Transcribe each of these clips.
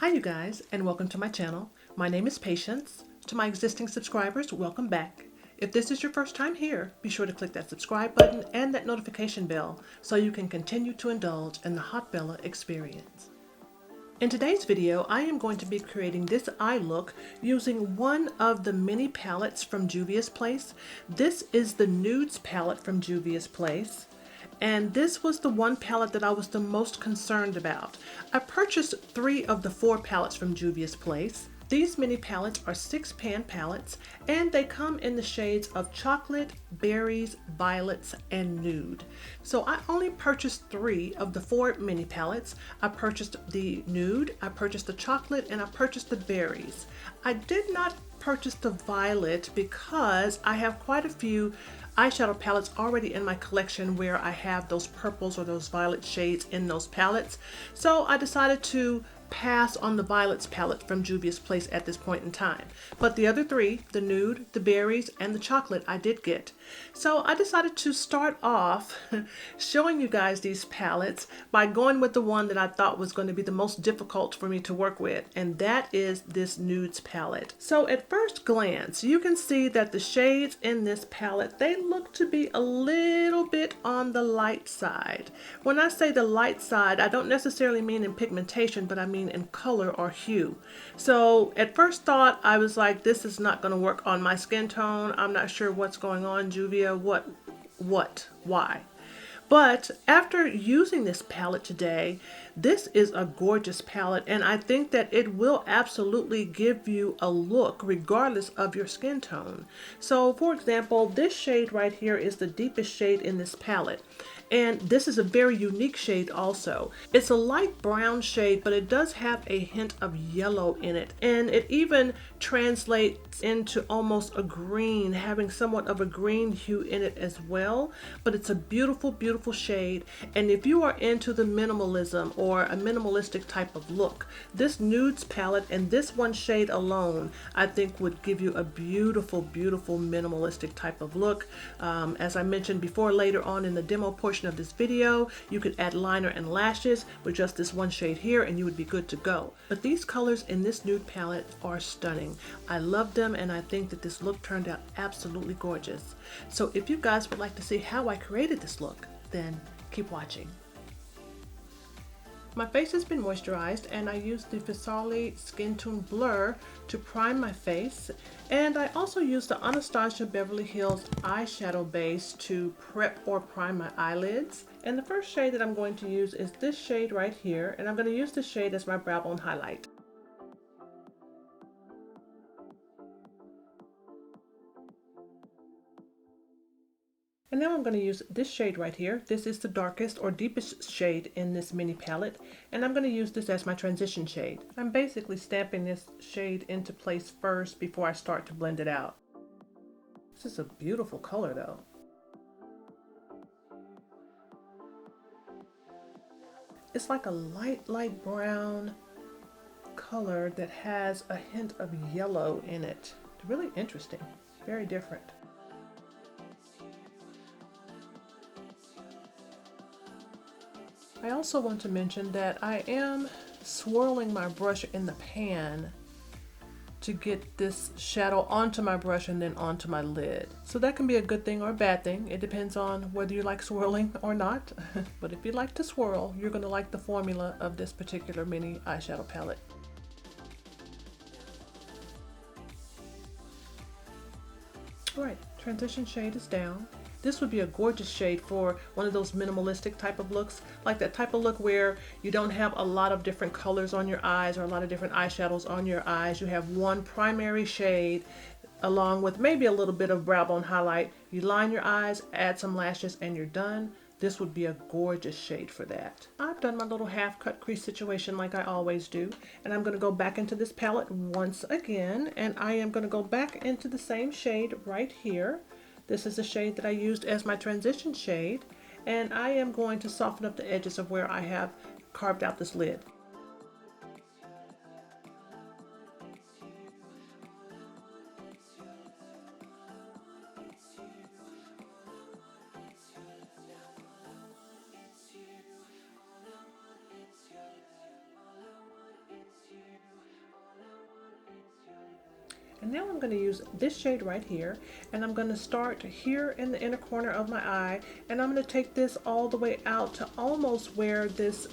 Hi you guys, and welcome to my channel. My name is Patience. To my existing subscribers, welcome back. If this is your first time here, be sure to click that subscribe button and that notification bell so you can continue to indulge in the Haute Bella experience. In today's video, I am going to be creating this eye look using one of the mini palettes from Juvia's Place. This is the Nudes palette from Juvia's Place. And this was the one palette that I was the most concerned about. I purchased 3 of the 4 palettes from Juvia's Place. These mini palettes are 6-pan palettes, and they come in the shades of chocolate, berries, violets, and nude. So I only purchased 3 of the 4 mini palettes. I purchased the nude, I purchased the chocolate, and I purchased the berries. I did not purchase the violet because I have quite a few eyeshadow palettes already in my collection where I have those purples or those violet shades in those palettes. So I decided to pass on the violets palette from Juvia's Place at this point in time. But the other 3, the nude, the berries, and the chocolate, I did get. So I decided to start off showing you guys these palettes by going with the one that I thought was going to be the most difficult for me to work with, and that is this Nudes palette. So at first glance, you can see that the shades in this palette, they look to be a little bit on the light side. When I say the light side, I don't necessarily mean in pigmentation, but I mean in color or hue. So at first thought, I was like, this is not going to work on my skin tone. I'm not sure what's going on, Juvia. Why? But after using this palette today, this is a gorgeous palette, and I think that it will absolutely give you a look regardless of your skin tone. So for example, this shade right here is the deepest shade in this palette. And this is a very unique shade also. It's a light brown shade, but it does have a hint of yellow in it. And it even translates into almost a green, having somewhat of a green hue in it as well. But it's a beautiful, beautiful shade. And if you are into the minimalism or a minimalistic type of look, this Nudes palette and this one shade alone, I think would give you a beautiful, beautiful minimalistic type of look. As I mentioned before, later on in the demo portion of this video, you could add liner and lashes with just this one shade here and you would be good to go. But these colors in this nude palette are stunning. I love them, and I think that this look turned out absolutely gorgeous. So if you guys would like to see how I created this look, then keep watching. My face has been moisturized, and I used the Visali Skin Tone Blur to prime my face, and I also used the Anastasia Beverly Hills eyeshadow base to prep or prime my eyelids. And the first shade that I'm going to use is this shade right here, and I'm going to use this shade as my brow bone highlight. And now I'm going to use this shade right here. This is the darkest or deepest shade in this mini palette, and I'm going to use this as my transition shade. I'm basically stamping this shade into place first before I start to blend it out. This is a beautiful color though. It's like a light brown color that has a hint of yellow in it. It's really interesting, very different. I also want to mention that I am swirling my brush in the pan to get this shadow onto my brush and then onto my lid. So that can be a good thing or a bad thing. It depends on whether you like swirling or not. But if you like to swirl, you're going to like the formula of this particular mini eyeshadow palette. Alright, transition shade is down. This would be a gorgeous shade for one of those minimalistic type of looks, like that type of look where you don't have a lot of different colors on your eyes or a lot of different eyeshadows on your eyes. You have one primary shade along with maybe a little bit of brow bone highlight. You line your eyes, add some lashes, and you're done. This would be a gorgeous shade for that. I've done my little half cut crease situation like I always do, and I'm going to go back into this palette once again, and I am going to go back into the same shade right here. This is the shade that I used as my transition shade, and I am going to soften up the edges of where I have carved out this lid. And now I'm going to use this shade right here, and I'm going to start here in the inner corner of my eye, and I'm going to take this all the way out to almost where this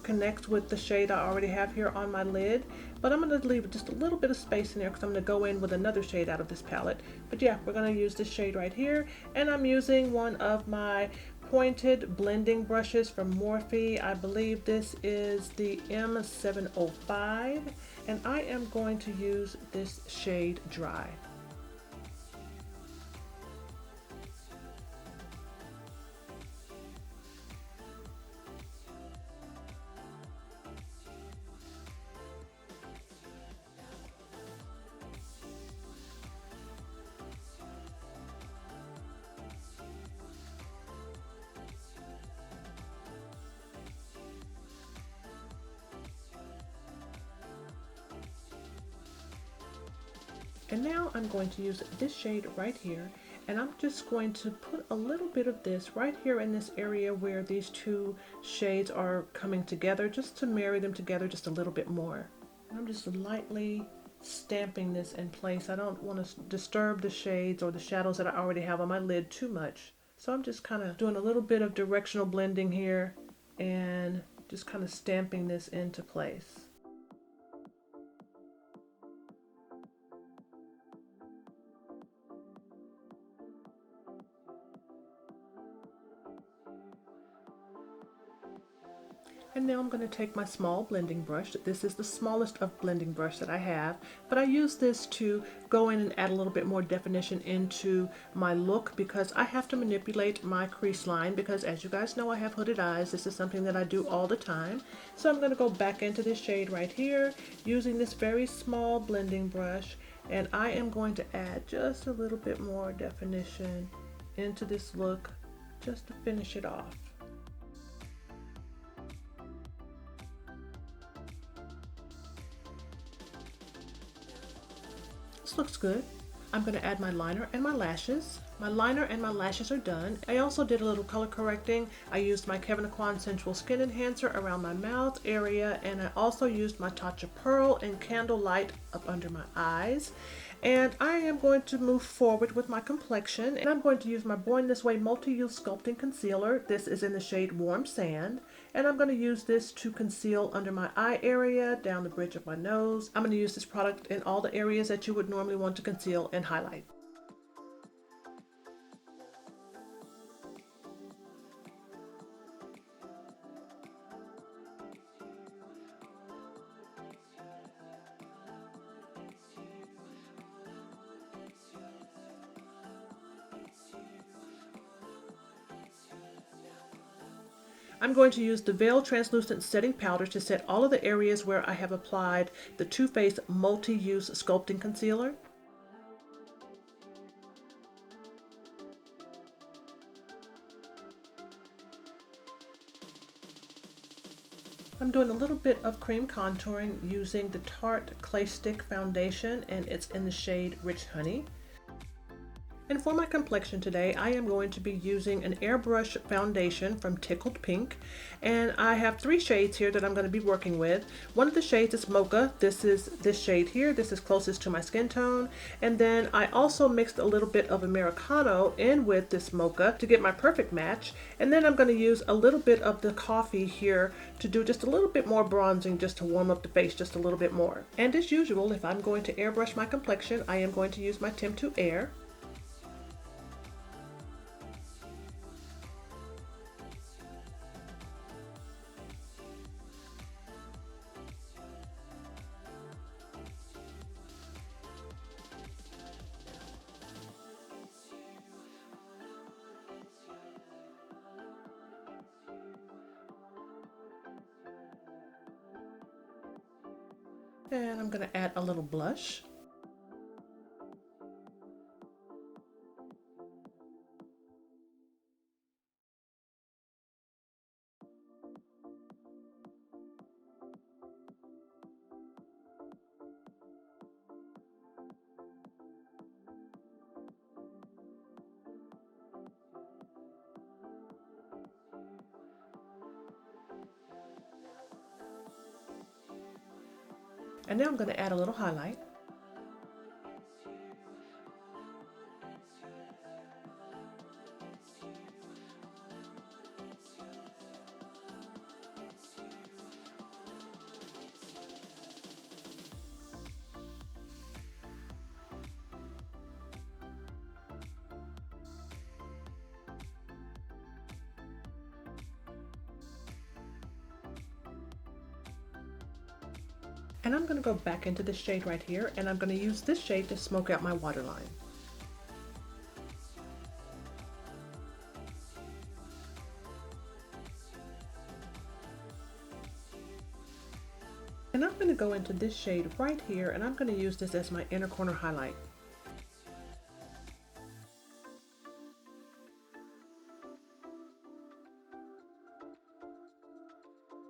connects with the shade I already have here on my lid. But I'm going to leave just a little bit of space in there because I'm going to go in with another shade out of this palette. But yeah, we're going to use this shade right here, and I'm using one of my pointed blending brushes from Morphe. I believe this is the M705, and I am going to use this shade Dry. And now I'm going to use this shade right here, and I'm just going to put a little bit of this right here in this area where these two shades are coming together, just to marry them together just a little bit more. And I'm just lightly stamping this in place. I don't want to disturb the shades or the shadows that I already have on my lid too much. So I'm just kind of doing a little bit of directional blending here and just kind of stamping this into place. And now I'm going to take my small blending brush. This is the smallest of blending brush that I have, but I use this to go in and add a little bit more definition into my look because I have to manipulate my crease line because, as you guys know, I have hooded eyes. This is something that I do all the time. So I'm going to go back into this shade right here using this very small blending brush, and I am going to add just a little bit more definition into this look just to finish it off. This looks good. I'm going to add my liner and my lashes. My liner and my lashes are done. I also did a little color correcting. I used my Kevyn Aucoin Sensual Skin Enhancer around my mouth area, and I also used my Touch of Pearl and Candlelight up under my eyes. And I am going to move forward with my complexion, and I'm going to use my Born This Way Multi-Use Sculpting Concealer. This is in the shade Warm Sand, and I'm going to use this to conceal under my eye area, down the bridge of my nose. I'm going to use this product in all the areas that you would normally want to conceal and highlight. I'm going to use the Veil Translucent Setting Powder to set all of the areas where I have applied the Too Faced Multi-Use Sculpting Concealer. I'm doing a little bit of cream contouring using the Tarte Clay Stick Foundation, and it's in the shade Rich Honey. And for my complexion today, I am going to be using an Airbrush foundation from Tickled Pink. And I have three shades here that I'm going to be working with. One of the shades is Mocha. This is this shade here. This is closest to my skin tone. And then I also mixed a little bit of Americano in with this Mocha to get my perfect match. And then I'm going to use a little bit of the coffee here to do just a little bit more bronzing, just to warm up the face just a little bit more. And as usual, if I'm going to airbrush my complexion, I am going to use my Temptu Air. And I'm going to add a little blush. And now I'm going to add a little highlight. And I'm going to go back into this shade right here, and I'm going to use this shade to smoke out my waterline. And I'm going to go into this shade right here, and I'm going to use this as my inner corner highlight.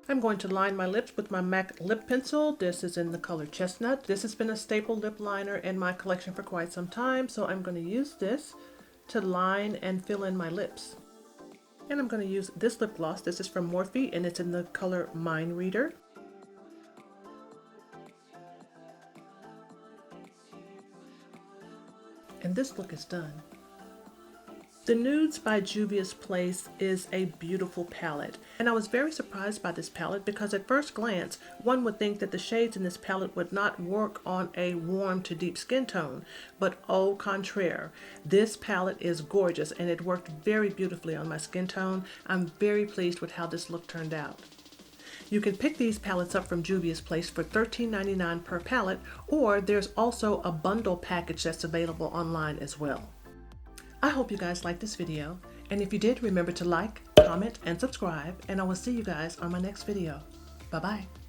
I'm going to line my lips with my MAC lip pencil. This is in the color Chestnut. This has been a staple lip liner in my collection for quite some time, so I'm going to use this to line and fill in my lips. And I'm going to use this lip gloss. This is from Morphe, and it's in the color Mind Reader. And this look is done. The Nudes by Juvias Place is a beautiful palette, and I was very surprised by this palette because at first glance one would think that the shades in this palette would not work on a warm to deep skin tone, but au contraire, this palette is gorgeous and it worked very beautifully on my skin tone. I'm very pleased with how this look turned out. You can pick these palettes up from Juvias Place for $13.99 per palette, or there's also a bundle package that's available online as well. I hope you guys liked this video, and if you did, remember to like, comment, and subscribe, and I will see you guys on my next video. Bye-bye.